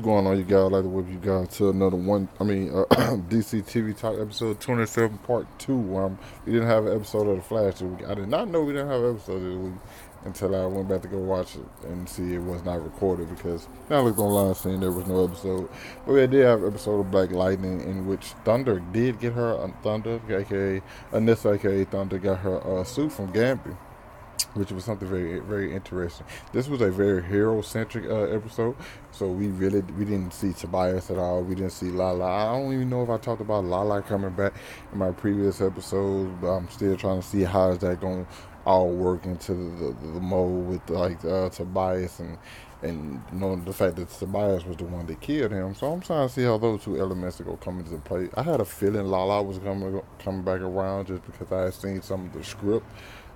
going on, you guys? I'd like to welcome you guys to another DC TV Talk episode 27, part 2. We didn't have an episode of The Flash this week. I did not know we didn't have an episode this week until I went back to go watch it and see it was not recorded because I looked online saying there was no episode. But we did have an episode of Black Lightning in which Thunder did get her, Thunder, aka Anissa, aka Thunder, got her suit from Gambit, which was something very very interesting. This was a very hero centric episode, so we didn't see Tobias at all. We didn't see Lala. I don't even know if I talked about Lala coming back in my previous episodes, but I'm still trying to see how is that going to all work into the mold with Tobias and knowing the fact that Tobias was the one that killed him. So I'm trying to see how those two elements are going to come into play. I had a feeling Lala was coming back around just because I had seen some of the script.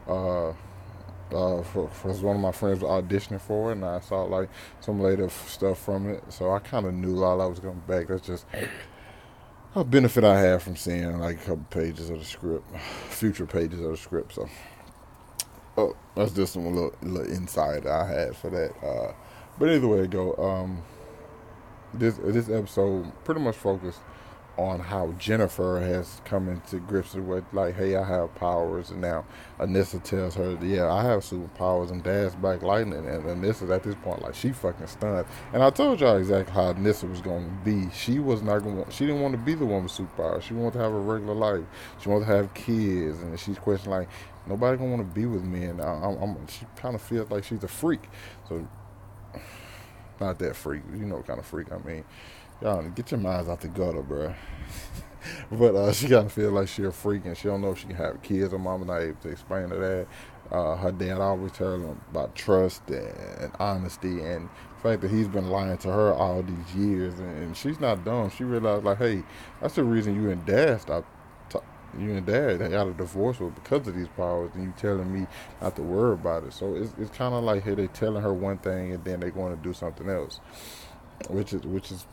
Uh, for one of my friends was auditioning for it, and I saw like some later stuff from it. So I kind of knew Lala was coming back. That's just a benefit I have from seeing like a couple pages of the script, future pages of the script. So, that's just some little insight I had for that. But either way it go, this episode pretty much focused on how Jennifer has come into grips with like, hey, I have powers, and now Anissa tells her, yeah, I have superpowers, and Dad's Black Lightning, and Anissa's at this point like she fucking stunned. And I told y'all exactly how Anissa was going to be. She was not going. She didn't want to be the one with superpowers. She wanted to have a regular life. She wanted to have kids, and she's questioning like, nobody gonna want to be with me, and she kind of feels like she's a freak. So not that freak, you know, what kind of freak I mean. Y'all get your minds out the gutter, bro. But she kind of feel like she a freak, and she don't know if she can have kids. Her mama not able to explain to that. Her dad always tell her about trust and honesty, and the fact that he's been lying to her all these years, and she's not dumb. She realized like, hey, that's the reason you and Dad stopped. You and Dad they got a divorce was because of these powers, and you telling me not to worry about it. So it's kind of like, hey, they telling her one thing, and then they going to do something else, which is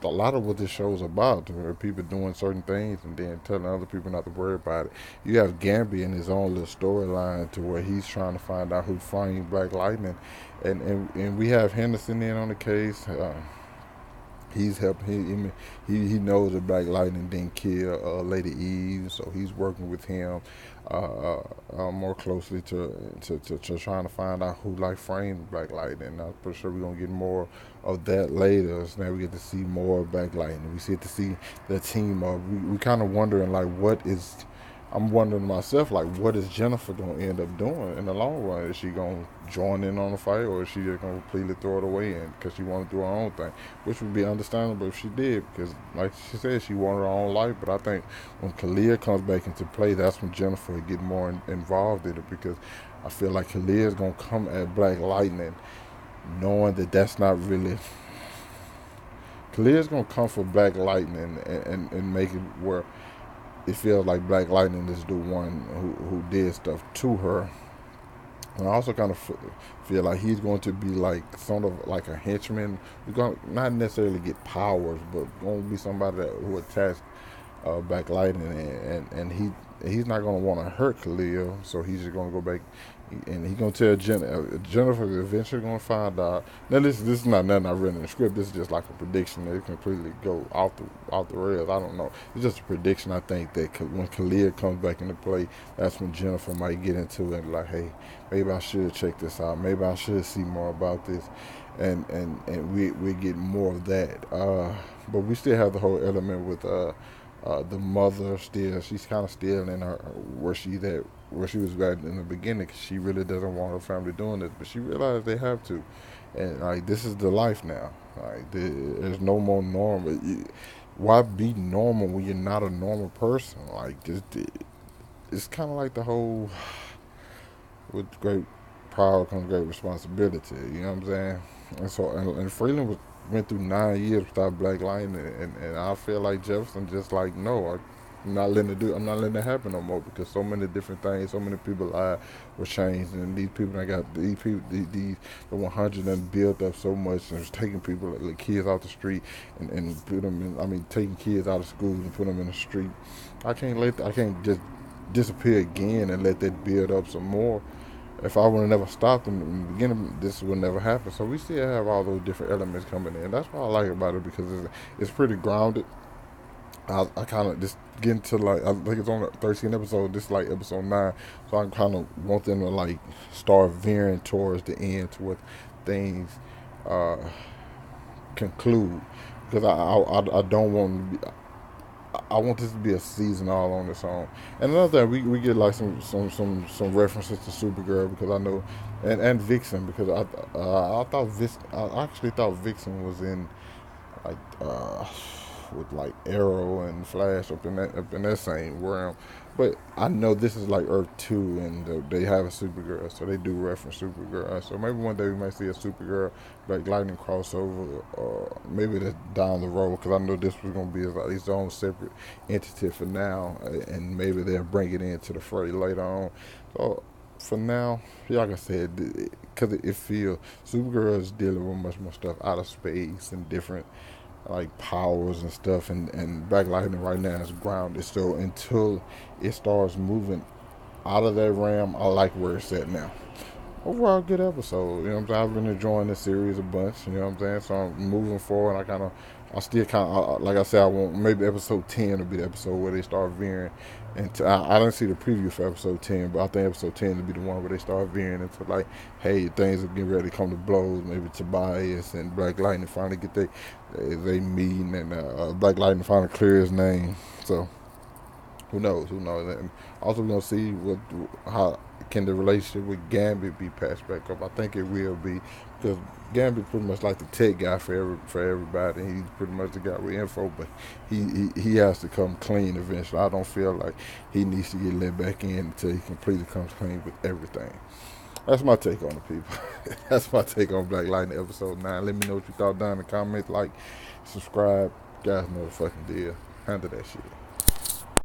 a lot of what this show is about. Where people doing certain things and then telling other people not to worry about it. You have Gambit in his own little storyline to where he's trying to find out who framed Black Lightning, and we have Henderson in on the case. He's helping. He knows that Black Lightning didn't kill Lady Eve, so he's working with him more closely to trying to find out who like framed Black Lightning. I'm pretty sure we're gonna get more of that later. So now we get to see more of Black Lightning. We get to see the team up. We kind of wondering like what is. I'm wondering myself, like, what is Jennifer going to end up doing in the long run? Is she going to join in on the fight, or is she just going to completely throw it away in because she wanted to do her own thing? Which would be understandable if she did, because, like she said, she wanted her own life. But I think when Kalia comes back into play, that's when Jennifer will get more involved in it, because I feel like Kalia is going to come at Black Lightning knowing that that's not really. Kalia's going to come for Black Lightning and make it where it feels like Black Lightning is the one who did stuff to her. And I also kind of feel like he's going to be like sort of like a henchman. He's going to not necessarily get powers, but going to be somebody who attached Black Lightning, and he's not going to want to hurt Khalil, so he's just going to go back. And he's gonna tell Jennifer eventually gonna find out. Now this is not nothing I read in the script. This is just like a prediction that it completely go off the rails. I don't know. It's just a prediction. I think that when Khalil comes back into play, that's when Jennifer might get into it. Like, hey, maybe I should check this out. Maybe I should see more about this, and we get more of that. But we still have the whole element with the mother still. She's kind of still in her where she was right in the beginning, because she really doesn't want her family doing this, but she realized they have to, and like this is the life now. Like there's no more normal. Why be normal when you're not a normal person? Like this, it's kind of like the whole with great power comes great responsibility. You know what I'm saying? And Freeland went through 9 years without Black Lightning, and I feel like Jefferson just like no. I'm not letting it happen no more, because so many different things, so many people lives were changed, and these people that got these people, the 100 and built up so much, and it's taking people like kids off the street and put them in. I mean, taking kids out of schools and put them in the street. I can't just disappear again and let that build up some more. If I would have never stopped him in the beginning, this would never happen. So we still have all those different elements coming in. That's what I like about it because it's pretty grounded. I kind of just get into like I think it's on the 13th episode. This is like episode 9, so I kind of want them to like start veering towards the end to what things uh, conclude because I don't want to be. I want this to be a season all on its own. And another thing, we get like some references to Supergirl because I know, and Vixen because I thought I actually thought Vixen was in like with like Arrow and Flash up in that same realm. But I know this is like Earth 2, and they have a Supergirl, so they do reference Supergirl. So maybe one day we might see a Supergirl Black Lightning crossover, or maybe that's down the road. Because I know this was gonna be like its own separate entity for now, and maybe they'll bring it into the fray later on. So for now, yeah, like I said, because it feels Supergirl is dealing with much more stuff out of space and different like powers and stuff, and Black Lightning right now is grounded. So until it starts moving out of that realm, I like where it's at now. Overall, good episode. You know what I'm saying? I've been enjoying this series a bunch. You know what I'm saying? So I'm moving forward. I still kind of, like I said, I want maybe episode 10 will be the episode where they start veering. And I didn't see the preview for episode 10, but I think episode 10 will be the one where they start veering into like, hey, things are getting ready to come to blows. Maybe Tobias and Black Lightning finally get they meeting, and Black Lightning finally clear his name. So who knows? Who knows? And also, we're gonna see how can the relationship with Gambit be patched back up. I think it will be because Gambit pretty much like the tech guy for everybody. He's pretty much the guy with info, but he has to come clean eventually. I don't feel like he needs to get let back in until he completely comes clean with everything. That's my take on it, people. That's my take on Black Lightning episode 9. Let me know what you thought down in the comments. Like, subscribe. Guys know the fucking deal. Handle that shit.